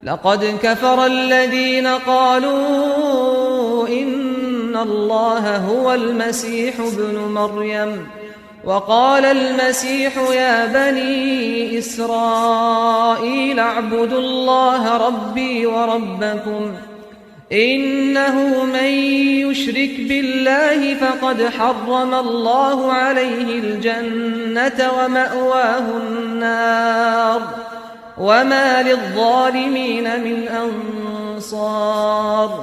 لقد كفر الذين قالوا إن الله هو المسيح ابن مريم وقال المسيح يا بني إسرائيل اعبدوا الله ربي وربكم إنه من يشرك بالله فقد حرم الله عليه الجنة ومأواه النار وما للظالمين من أنصار.